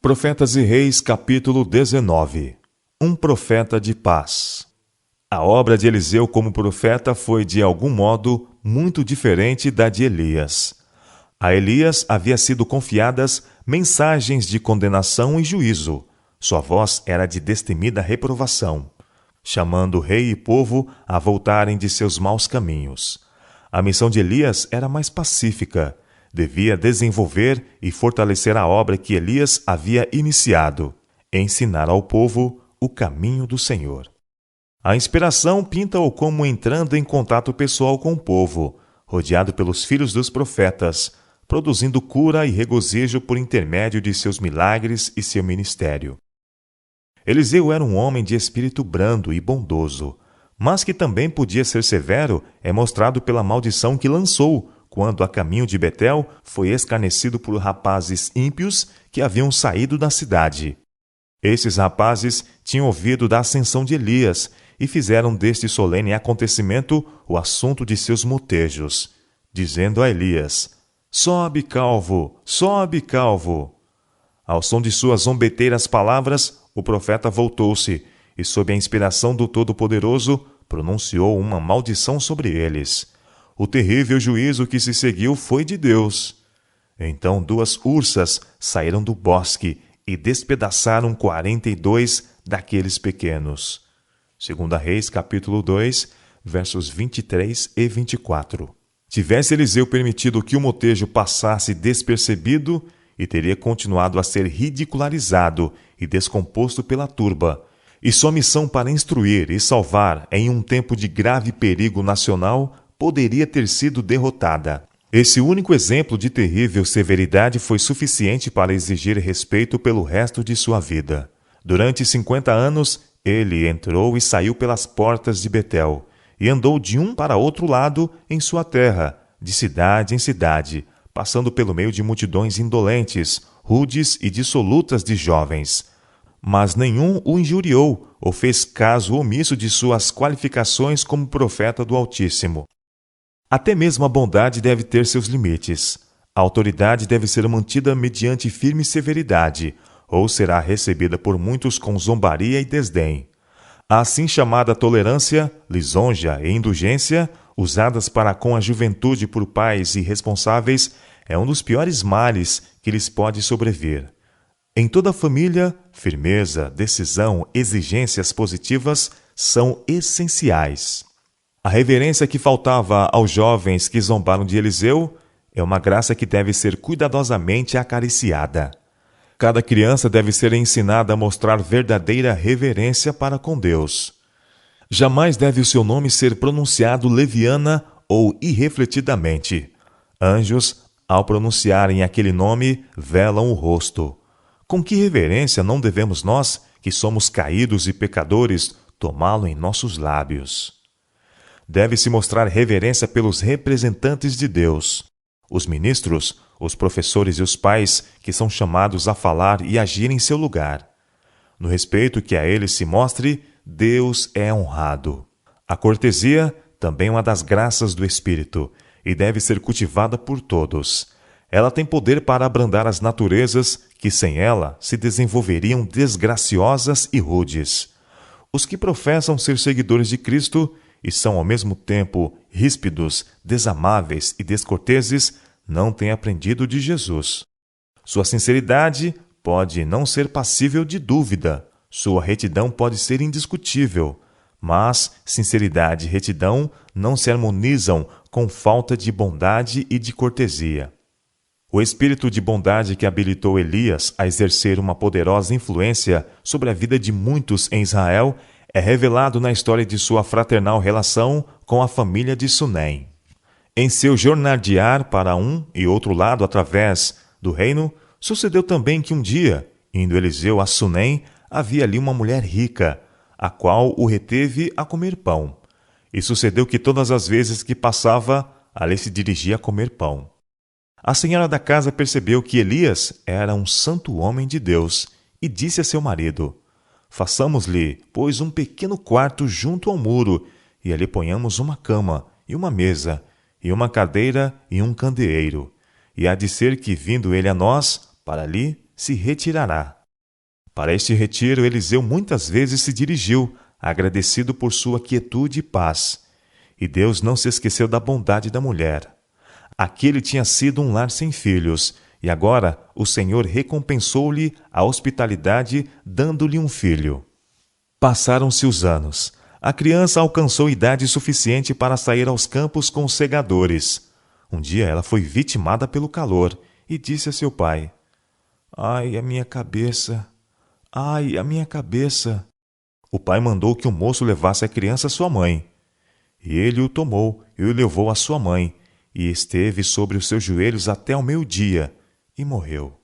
Profetas e Reis, capítulo 19. Um profeta de paz. A obra de Eliseu como profeta foi, de algum modo, muito diferente da de Elias. A Elias havia sido confiadas mensagens de condenação e juízo. Sua voz era de destemida reprovação, chamando rei e povo a voltarem de seus maus caminhos. A missão de Elias era mais pacífica. Devia desenvolver e fortalecer a obra que Elias havia iniciado, ensinar ao povo o caminho do Senhor. A inspiração pinta-o como entrando em contato pessoal com o povo, rodeado pelos filhos dos profetas, produzindo cura e regozijo por intermédio de seus milagres e seu ministério. Eliseu era um homem de espírito brando e bondoso, mas que também podia ser severo é mostrado pela maldição que lançou quando, a caminho de Betel, foi escarnecido por rapazes ímpios que haviam saído da cidade. Esses rapazes tinham ouvido da ascensão de Elias e fizeram deste solene acontecimento o assunto de seus motejos, dizendo a Elias: "Sobe, calvo! Sobe, calvo!" Ao som de suas zombeteiras palavras, o profeta voltou-se e, sob a inspiração do Todo-Poderoso, pronunciou uma maldição sobre eles. O terrível juízo que se seguiu foi de Deus. Então 2 ursas saíram do bosque e despedaçaram 42 daqueles pequenos. 2 Reis, capítulo 2, versos 23 e 24. Tivesse Eliseu permitido que o motejo passasse despercebido, e teria continuado a ser ridicularizado e descomposto pela turba, e sua missão para instruir e salvar em um tempo de grave perigo nacional poderia ter sido derrotada. Esse único exemplo de terrível severidade foi suficiente para exigir respeito pelo resto de sua vida. Durante 50 anos, ele entrou e saiu pelas portas de Betel, e andou de um para outro lado em sua terra, de cidade em cidade, passando pelo meio de multidões indolentes, rudes e dissolutas de jovens. Mas nenhum o injuriou ou fez caso omisso de suas qualificações como profeta do Altíssimo. Até mesmo a bondade deve ter seus limites. A autoridade deve ser mantida mediante firme severidade, ou será recebida por muitos com zombaria e desdém. A assim chamada tolerância, lisonja e indulgência, usadas para com a juventude por pais irresponsáveis, é um dos piores males que lhes pode sobrevir. Em toda família, firmeza, decisão, exigências positivas são essenciais. A reverência que faltava aos jovens que zombaram de Eliseu é uma graça que deve ser cuidadosamente acariciada. Cada criança deve ser ensinada a mostrar verdadeira reverência para com Deus. Jamais deve o seu nome ser pronunciado leviana ou irrefletidamente. Anjos, ao pronunciarem aquele nome, velam o rosto. Com que reverência não devemos nós, que somos caídos e pecadores, tomá-lo em nossos lábios? Deve-se mostrar reverência pelos representantes de Deus, os ministros, os professores e os pais que são chamados a falar e agir em seu lugar. No respeito que a eles se mostre, Deus é honrado. A cortesia também é uma das graças do Espírito e deve ser cultivada por todos. Ela tem poder para abrandar as naturezas que sem ela se desenvolveriam desgraciosas e rudes. Os que professam ser seguidores de Cristo e são ao mesmo tempo ríspidos, desamáveis e descorteses, não têm aprendido de Jesus. Sua sinceridade pode não ser passível de dúvida, sua retidão pode ser indiscutível, mas sinceridade e retidão não se harmonizam com falta de bondade e de cortesia. O espírito de bondade que habilitou Elias a exercer uma poderosa influência sobre a vida de muitos em Israel é revelado na história de sua fraternal relação com a família de Sunem. Em seu jornadear para um e outro lado através do reino, sucedeu também que um dia, indo Eliseu a Sunem, havia ali uma mulher rica, a qual o reteve a comer pão. E sucedeu que todas as vezes que passava, ali se dirigia a comer pão. A senhora da casa percebeu que Elias era um santo homem de Deus e disse a seu marido: "Façamos-lhe, pois, um pequeno quarto junto ao muro, e ali ponhamos uma cama, e uma mesa, e uma cadeira, e um candeeiro. E há de ser que, vindo ele a nós, para ali, se retirará. Para este retiro, Eliseu muitas vezes se dirigiu, agradecido por sua quietude e paz. E Deus não se esqueceu da bondade da mulher. Aquele tinha sido um lar sem filhos, e agora o Senhor recompensou-lhe a hospitalidade, dando-lhe um filho. Passaram-se os anos. A criança alcançou idade suficiente para sair aos campos com os segadores. Um dia ela foi vitimada pelo calor e disse a seu pai: "Ai, a minha cabeça! Ai, a minha cabeça!" O pai mandou que o moço levasse a criança à sua mãe. E ele o tomou e o levou à sua mãe, e esteve sobre os seus joelhos até ao meio-dia, e morreu.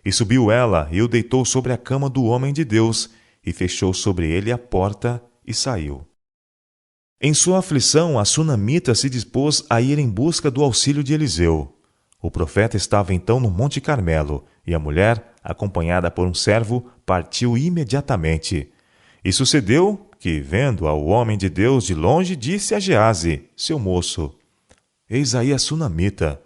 E subiu ela e o deitou sobre a cama do homem de Deus, e fechou sobre ele a porta, e saiu. Em sua aflição, a sunamita se dispôs a ir em busca do auxílio de Eliseu. O profeta estava então no Monte Carmelo, e a mulher, acompanhada por um servo, partiu imediatamente. E sucedeu que, vendo ao homem de Deus de longe, disse a Geazi, seu moço: "Eis aí a sunamita.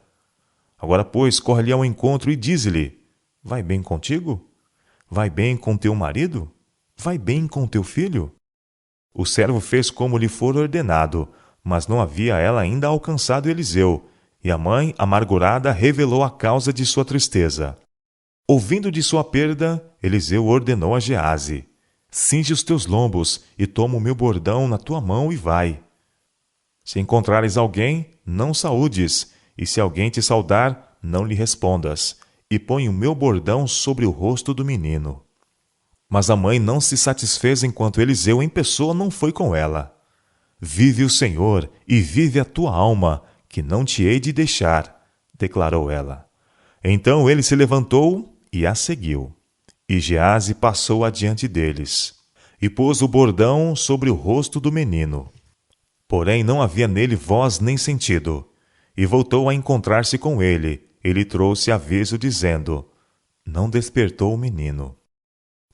Agora, pois, corre-lhe ao encontro e dize-lhe: vai bem contigo? Vai bem com teu marido? Vai bem com teu filho?" O servo fez como lhe fora ordenado, mas não havia ela ainda alcançado Eliseu, e a mãe, amargurada, revelou a causa de sua tristeza. Ouvindo de sua perda, Eliseu ordenou a Geazi: "Cinge os teus lombos e toma o meu bordão na tua mão e vai. Se encontrares alguém, não saúdes, e se alguém te saudar, não lhe respondas, e põe o meu bordão sobre o rosto do menino." Mas a mãe não se satisfez enquanto Eliseu em pessoa não foi com ela. "Vive o Senhor, e vive a tua alma, que não te hei de deixar", declarou ela. Então ele se levantou e a seguiu. E Geazi passou adiante deles, e pôs o bordão sobre o rosto do menino. Porém não havia nele voz nem sentido. E voltou a encontrar-se com ele, e lhe trouxe aviso, dizendo: "Não despertou o menino."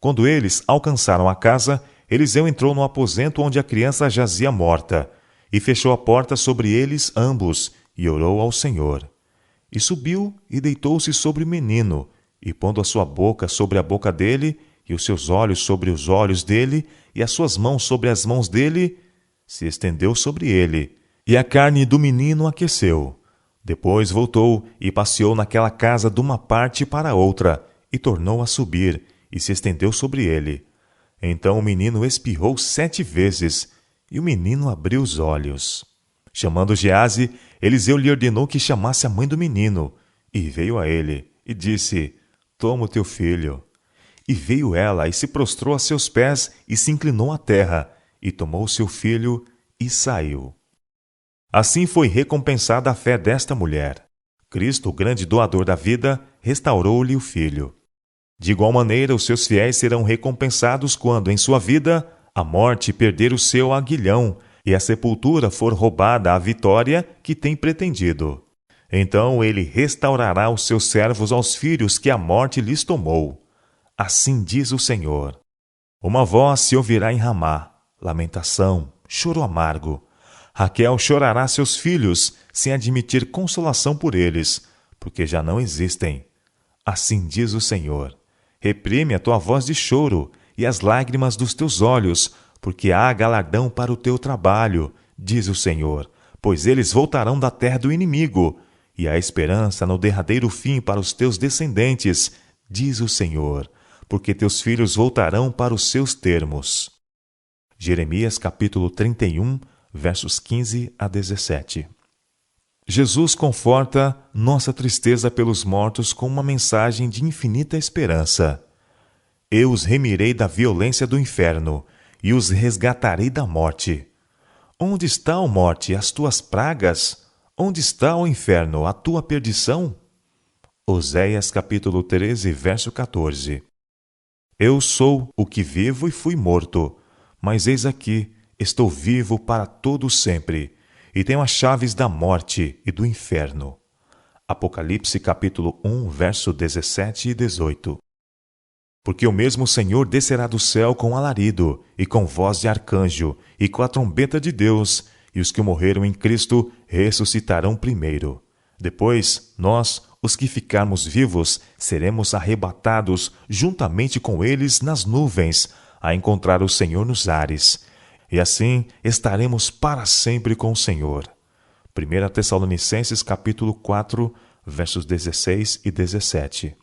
Quando eles alcançaram a casa, Eliseu entrou no aposento onde a criança jazia morta, e fechou a porta sobre eles ambos, e orou ao Senhor. E subiu e deitou-se sobre o menino, e pondo a sua boca sobre a boca dele, e os seus olhos sobre os olhos dele, e as suas mãos sobre as mãos dele, se estendeu sobre ele, e a carne do menino aqueceu. Depois voltou e passeou naquela casa de uma parte para outra, e tornou a subir, e se estendeu sobre ele. Então o menino espirrou 7 vezes, e o menino abriu os olhos. Chamando Geazi, Eliseu lhe ordenou que chamasse a mãe do menino, e veio a ele, e disse: "Toma o teu filho." E veio ela, e se prostrou a seus pés, e se inclinou à terra, e tomou seu filho, e saiu. Assim foi recompensada a fé desta mulher. Cristo, o grande doador da vida, restaurou-lhe o filho. De igual maneira, os seus fiéis serão recompensados quando, em sua vida, a morte perder o seu aguilhão e a sepultura for roubada a vitória que tem pretendido. Então ele restaurará os seus servos aos filhos que a morte lhes tomou. Assim diz o Senhor: uma voz se ouvirá em Ramá, lamentação, choro amargo. Raquel chorará seus filhos, sem admitir consolação por eles, porque já não existem. Assim diz o Senhor: reprime a tua voz de choro e as lágrimas dos teus olhos, porque há galardão para o teu trabalho, diz o Senhor, pois eles voltarão da terra do inimigo, e há esperança no derradeiro fim para os teus descendentes, diz o Senhor, porque teus filhos voltarão para os seus termos. Jeremias capítulo 31, versos 15 a 17. Jesus conforta nossa tristeza pelos mortos com uma mensagem de infinita esperança. Eu os remirei da violência do inferno e os resgatarei da morte. Onde está, ó morte, as tuas pragas? Onde está, ó inferno, a tua perdição? Oséias capítulo 13, verso 14. Eu sou o que vivo e fui morto, mas eis aqui, estou vivo para todo sempre, e tenho as chaves da morte e do inferno. Apocalipse capítulo 1, verso 17 e 18. Porque o mesmo Senhor descerá do céu com alarido, e com voz de arcanjo, e com a trombeta de Deus, e os que morreram em Cristo ressuscitarão primeiro. Depois, nós, Os que ficarmos vivos seremos arrebatados juntamente com eles nas nuvens, a encontrar o Senhor nos ares. E assim estaremos para sempre com o Senhor. 1 Tessalonicenses capítulo 4, versos 16 e 17.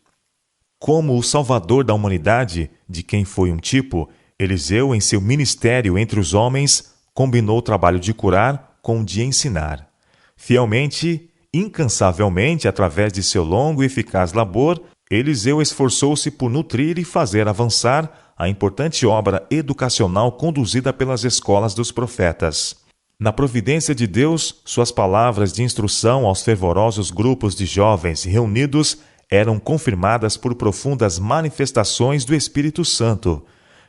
Como o Salvador da humanidade, de quem foi um tipo, Eliseu, em seu ministério entre os homens, combinou o trabalho de curar com o de ensinar. Fielmente, incansavelmente, através de seu longo e eficaz labor, Eliseu esforçou-se por nutrir e fazer avançar a importante obra educacional conduzida pelas escolas dos profetas. Na providência de Deus, suas palavras de instrução aos fervorosos grupos de jovens reunidos eram confirmadas por profundas manifestações do Espírito Santo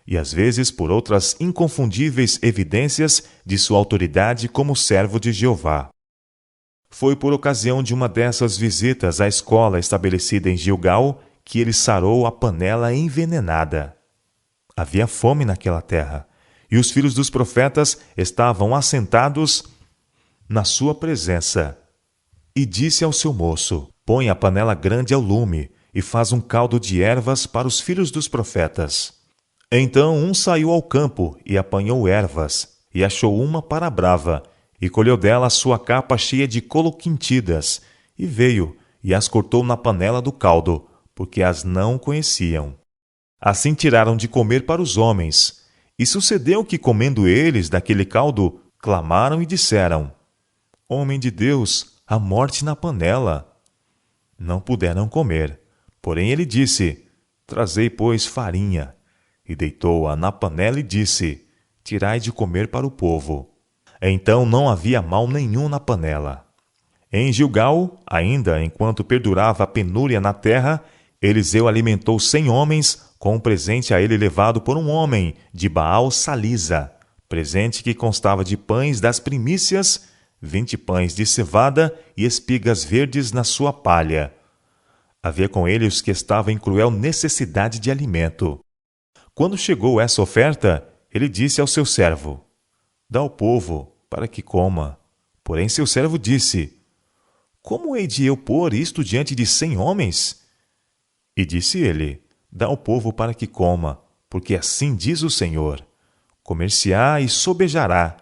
e, às vezes, por outras inconfundíveis evidências de sua autoridade como servo de Jeová. Foi por ocasião de uma dessas visitas à escola estabelecida em Gilgal que ele sarou a panela envenenada. Havia fome naquela terra, e os filhos dos profetas estavam assentados na sua presença. E disse ao seu moço: põe a panela grande ao lume, e faz um caldo de ervas para os filhos dos profetas. Então um saiu ao campo e apanhou ervas, e achou uma para a brava, e colheu dela a sua capa cheia de coloquintidas, e veio, e as cortou na panela do caldo, porque as não conheciam. Assim tiraram de comer para os homens, e sucedeu que, comendo eles daquele caldo, clamaram e disseram: Homem de Deus, a morte na panela. Não puderam comer, porém ele disse: Trazei, pois, farinha. E deitou-a na panela e disse: Tirai de comer para o povo. Então não havia mal nenhum na panela. Em Gilgal, ainda enquanto perdurava a penúria na terra, Eliseu alimentou 100 homens com um presente a ele levado por um homem de Baal Salisa, presente que constava de pães das primícias, 20 pães de cevada e espigas verdes na sua palha. Havia com ele os que estavam em cruel necessidade de alimento. Quando chegou essa oferta, ele disse ao seu servo: Dá ao povo, para que coma. Porém seu servo disse: Como hei de eu pôr isto diante de 100 homens? E disse ele: Dá ao povo para que coma, porque assim diz o Senhor: Comer-se-á e sobejará.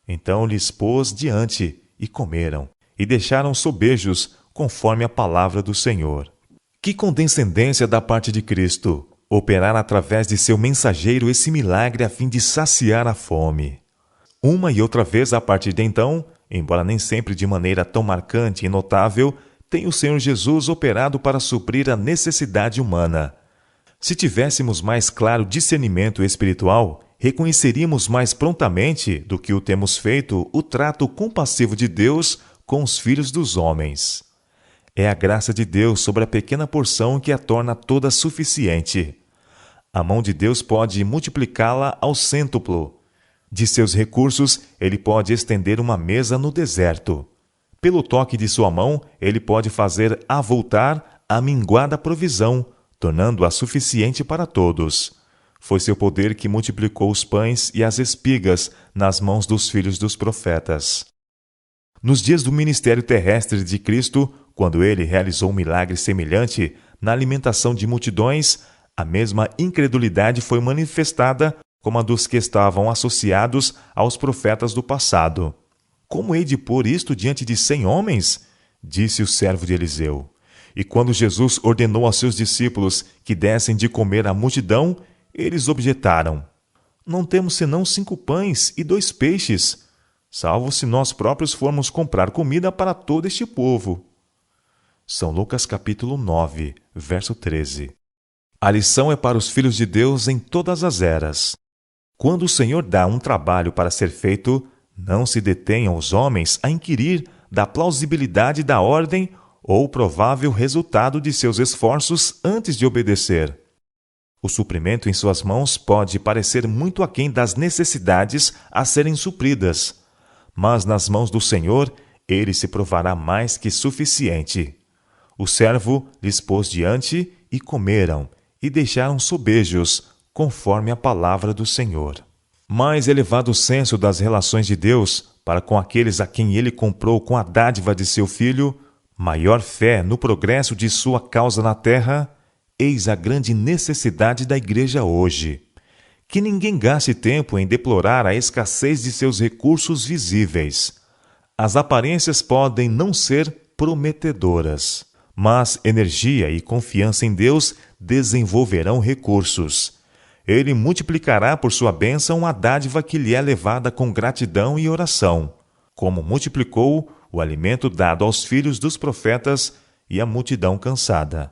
Então lhes pôs diante, e comeram, e deixaram sobejos, conforme a palavra do Senhor. Que condescendência da parte de Cristo, operar através de seu mensageiro esse milagre a fim de saciar a fome. Uma e outra vez, a partir de então, embora nem sempre de maneira tão marcante e notável, tem o Senhor Jesus operado para suprir a necessidade humana. Se tivéssemos mais claro discernimento espiritual, reconheceríamos mais prontamente do que o temos feito o trato compassivo de Deus com os filhos dos homens. É a graça de Deus sobre a pequena porção que a torna toda suficiente. A mão de Deus pode multiplicá-la ao cêntuplo. De seus recursos, ele pode estender uma mesa no deserto. Pelo toque de sua mão, ele pode fazer avultar a minguada provisão, tornando-a suficiente para todos. Foi seu poder que multiplicou os pães e as espigas nas mãos dos filhos dos profetas. Nos dias do ministério terrestre de Cristo, quando ele realizou um milagre semelhante na alimentação de multidões, a mesma incredulidade foi manifestada como a dos que estavam associados aos profetas do passado. Como hei de pôr isto diante de 100 homens? Disse o servo de Eliseu. E quando Jesus ordenou aos seus discípulos que dessem de comer à multidão, eles objetaram: Não temos senão 5 pães e 2 peixes, salvo se nós próprios formos comprar comida para todo este povo. São Lucas capítulo 9, verso 13. A lição é para os filhos de Deus em todas as eras. Quando o Senhor dá um trabalho para ser feito, não se detenham os homens a inquirir da plausibilidade da ordem ou provável resultado de seus esforços antes de obedecer. O suprimento em suas mãos pode parecer muito aquém das necessidades a serem supridas, mas nas mãos do Senhor ele se provará mais que suficiente. O servo lhes pôs diante e comeram, e deixaram sobejos, conforme a palavra do Senhor. Mais elevado o senso das relações de Deus para com aqueles a quem ele comprou com a dádiva de seu Filho, Maior fé no progresso de sua causa na terra, eis a grande necessidade da igreja hoje. Que ninguém gaste tempo em deplorar a escassez de seus recursos visíveis. As aparências podem não ser prometedoras, mas energia e confiança em Deus desenvolverão recursos. Ele multiplicará por sua bênção a dádiva que lhe é levada com gratidão e oração, como multiplicou o alimento dado aos filhos dos profetas e à multidão cansada.